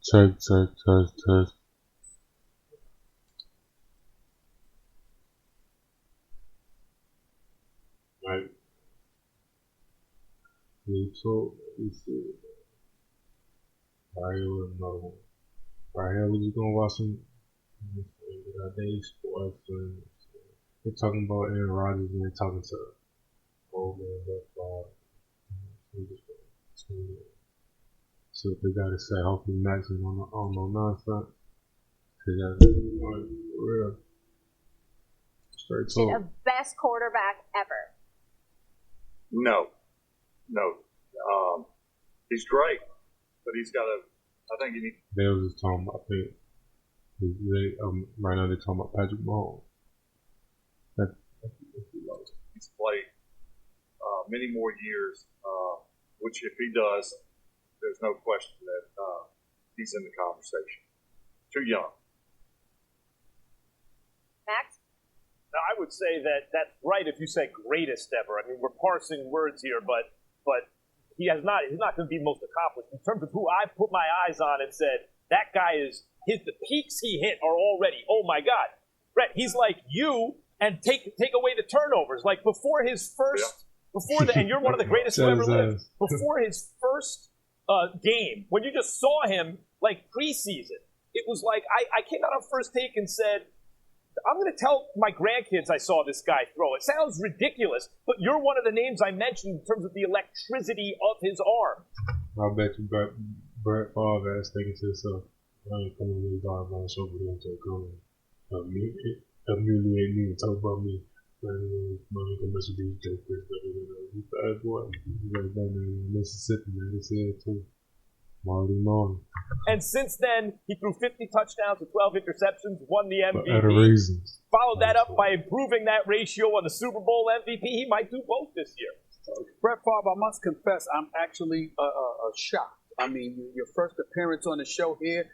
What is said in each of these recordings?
Check. Right. You see. Right here with another one. Right here, we're just gonna watch some daily sports. They're talking about Aaron Rodgers and they're talking to old man Brett Favre. See what they gotta say. Hopefully Max ain't on no nonsense. Real straight talk. The best quarterback ever. No. He's great, but he's got to. I think he needs. They was just talking about. I think right now they're talking about Patrick Mahomes. He's played many more years, which if he does, there's no question that he's in the conversation. Too young. Max? Now, I would say that that's right if you say greatest ever. I mean, we're parsing words here, but he's not going to be most accomplished. In terms of who I put my eyes on and said, that guy the peaks he hit are already, oh my God. Brett, he's like you, and take away the turnovers. Like before his first, and you're one of the greatest who ever lived, before his first game, when you just saw him like preseason, it was like, I came out on First Take and said, I'm going to tell my grandkids I saw this guy throw. It sounds ridiculous, but you're one of the names I mentioned in terms of the electricity of his arm. I bet you Brett Favre is thinking to himself, I ain't coming to this dog on the show for him to come and humiliate me and talk about me. I ain't gonna mess with these jokers. He's bad boy. He's like that in Mississippi, man. They said it too. Marty. And since then, he threw 50 touchdowns with 12 interceptions, won the MVP. For other reasons. Followed that up by improving that ratio on the Super Bowl MVP. He might do both this year. Brett Favre, I must confess, I'm actually shocked. I mean, your first appearance on the show here,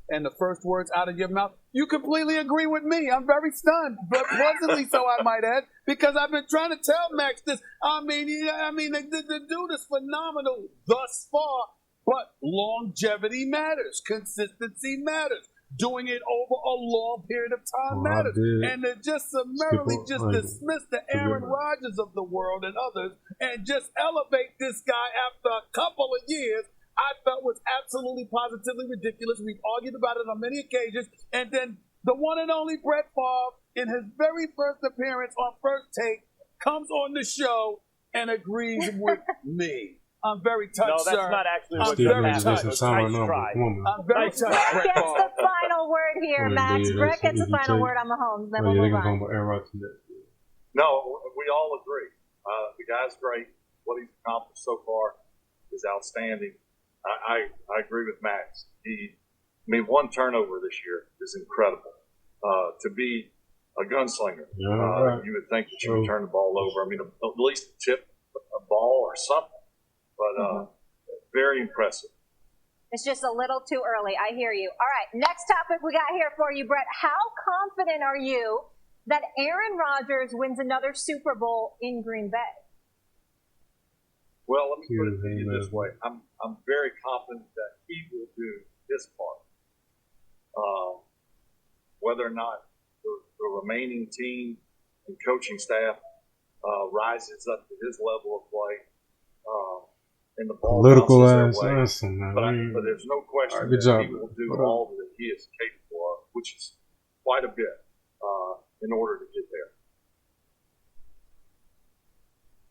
and the first words out of your mouth, you completely agree with me. I'm very stunned, but pleasantly so, I might add, because I've been trying to tell Max this. I mean, the dude is phenomenal thus far, but longevity matters. Consistency matters. Doing it over a long period of time matters. And to just summarily dismiss the Aaron Rodgers of the world and others and just elevate this guy after a couple of years, I felt was absolutely positively ridiculous. We've argued about it on many occasions. And then the one and only Brett Favre, in his very first appearance on First Take, comes on the show and agrees with me. I'm very touched, sir. No, that's not actually what you're Nice try. I'm very touched, Brett Brett gets Favre. the final word here, Max. Brett gets the final word on Mahomes. Then we'll move on. No, we all agree. The guy's great. What he's accomplished so far is outstanding. I agree with Max. One turnover this year is incredible. To be a gunslinger, you would think that you would turn the ball over. I mean, at least tip a ball or something. But very impressive. It's just a little too early. I hear you. All right, next topic we got here for you, Brett. How confident are you that Aaron Rodgers wins another Super Bowl in Green Bay? Well, let me put it to you this way. I'm very confident that he will do his part. Whether or not the remaining team and coaching staff rises up to his level of play, and the ball political bounces their way. But there's no question that he will do all that he is capable of, which is quite a bit in order to get there.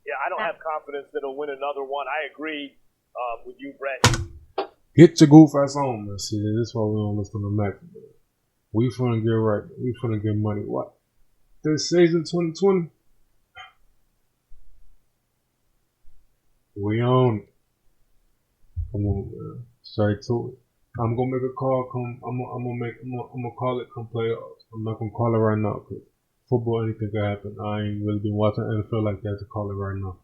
Yeah, I don't have confidence that he'll win another one. I agree with you, Brett. Get your goof ass on, man. See, this is why we don't listen to Mac. We finna get right. We finna get money. What? This season 2020? We own it. Come on, man. Straight to it. I'm gonna make a call. I'm gonna call it come playoffs. I'm not gonna call it right now because football, anything can happen. I ain't really been watching NFL like that to call it right now.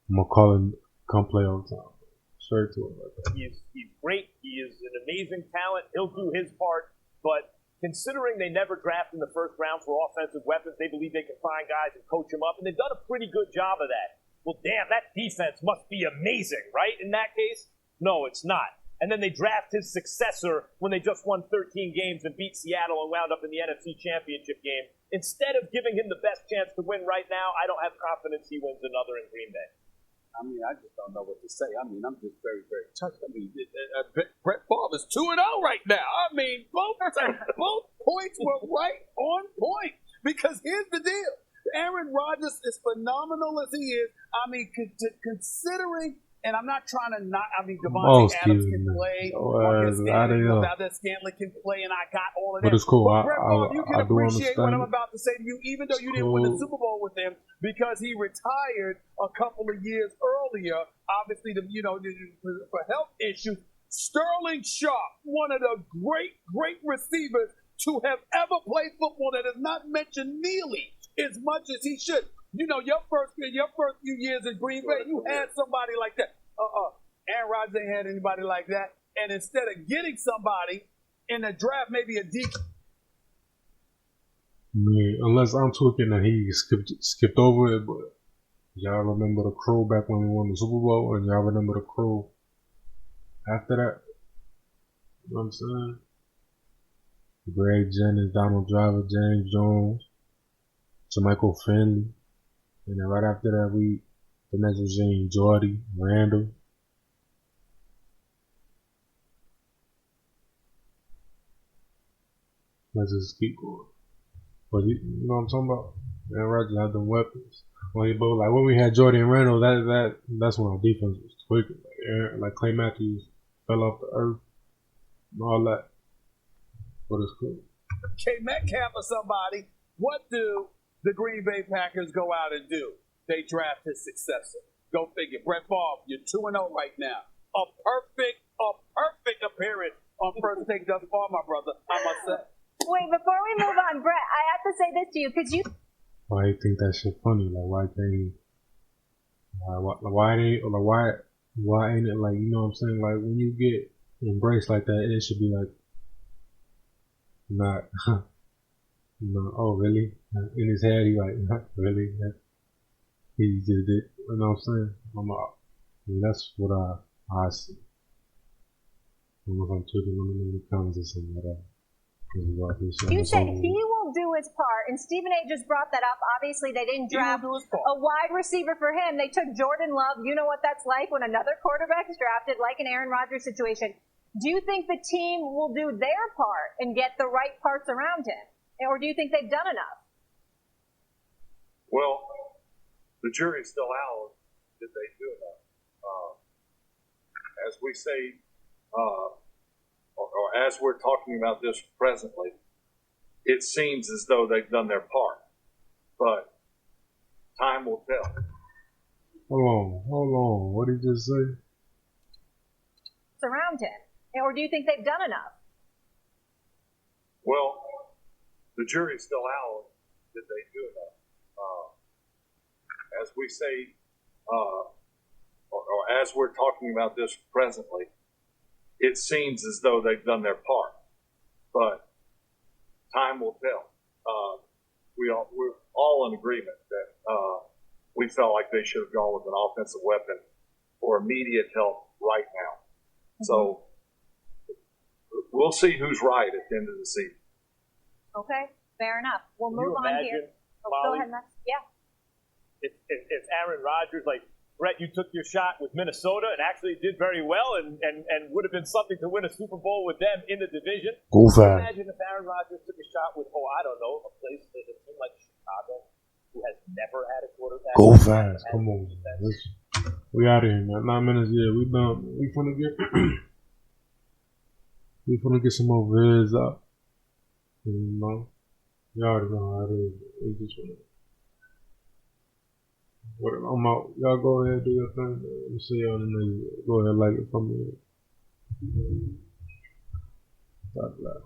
I'm gonna call it come playoff time. Straight to it. He's great. He is an amazing talent. He'll do his part. But considering they never draft in the first round for offensive weapons, they believe they can find guys and coach them up, and they've done a pretty good job of that. Well, damn, that defense must be amazing, right? In that case, no, it's not. and then they draft his successor when they just won 13 games and beat Seattle and wound up in the NFC Championship game. Instead of giving him the best chance to win right now, I don't have confidence he wins another in Green Bay. I mean, I just don't know what to say. I mean, I'm just very, very touched. I mean, Brett Favre is 2-0 right now. I mean, both points were right on point. Because here's the deal. Aaron Rodgers, as phenomenal as he is, I mean, considering, and I'm not trying to not, I mean, Devontae Adams can play, Valdez Scantling can play, and I got all of that. But it's cool. But Brett Favre, you can appreciate what I'm it. about to say to you, even though you didn't win the Super Bowl with him, because he retired a couple of years earlier, obviously, for health issues. Sterling Sharp, one of the great receivers to have ever played football that is not mentioned nearly as much as he should. You know, your first few years in Green Bay, you had somebody like that. Aaron Rodgers ain't had anybody like that. And instead of getting somebody in the draft, maybe a deacon. Man, unless I'm tweaking that he skipped over it, but y'all remember the Crow back when we won the Super Bowl, and y'all remember the Crow after that? You know what I'm saying? Greg Jennings, Donald Driver, James Jones, Jermichael Finley, and then right after that, the next regime, Jordy, Randall. Let's just keep going. But you know what I'm talking about? Aaron Rodgers had them weapons. When we had Jordy and Randall, that's when our defense was tweaking. Like Clay Matthews fell off the earth and all that. But it's cool. K. Metcalf or somebody, what do the Green Bay Packers go out and do? They draft his successor. Go figure. Brett Favre, you're 2-0 right now. A perfect appearance on First Take thus far, my brother, I must say. Wait, before we move on, Brett, I have to say this to you, because you... Why do you think that shit funny? Like, why ain't it like, you know what I'm saying? Like, when you get embraced like that, it should be like, not, no, oh, really? In his head, he like, not really? He just did, you know what I'm saying? I mean, that's what I see. I don't know if I'm tweeting, let me know in the comments or something like that. You said he will do his part, and Stephen A. just brought that up. Obviously, they didn't draft a wide receiver for him. They took Jordan Love. You know what that's like when another quarterback is drafted, like an Aaron Rodgers situation. Do you think the team will do their part and get the right parts around him? Or do you think they've done enough? Well, the jury's still out. Did they do enough? As we say, or as we're talking about this presently, it seems as though they've done their part. But time will tell. Hold on. What did you just say? Surround him. Or do you think they've done enough? Well, the jury's still out. Did they do enough? As we say, or as we're talking about this presently, it seems as though they've done their part. But time will tell. We're all in agreement that we felt like they should have gone with an offensive weapon for immediate help right now. Mm-hmm. So we'll see who's right at the end of the season. Okay, fair enough. We'll move on here. Molly, go ahead, Max. Yeah. If Aaron Rodgers, like Brett, you took your shot with Minnesota and actually did very well and would have been something to win a Super Bowl with them in the division. Go fast. Imagine if Aaron Rodgers took a shot with, I don't know, a team like Chicago, who has never had a quarterback. Go fast. Come on. We out of here, man. 9 minutes. Yeah, we done. We finna get some more vids up. You know, you already know how it is. We just wanna. I'm out. Y'all go ahead and do your thing. Let me see y'all in the next. Go ahead and like it from me. God bless.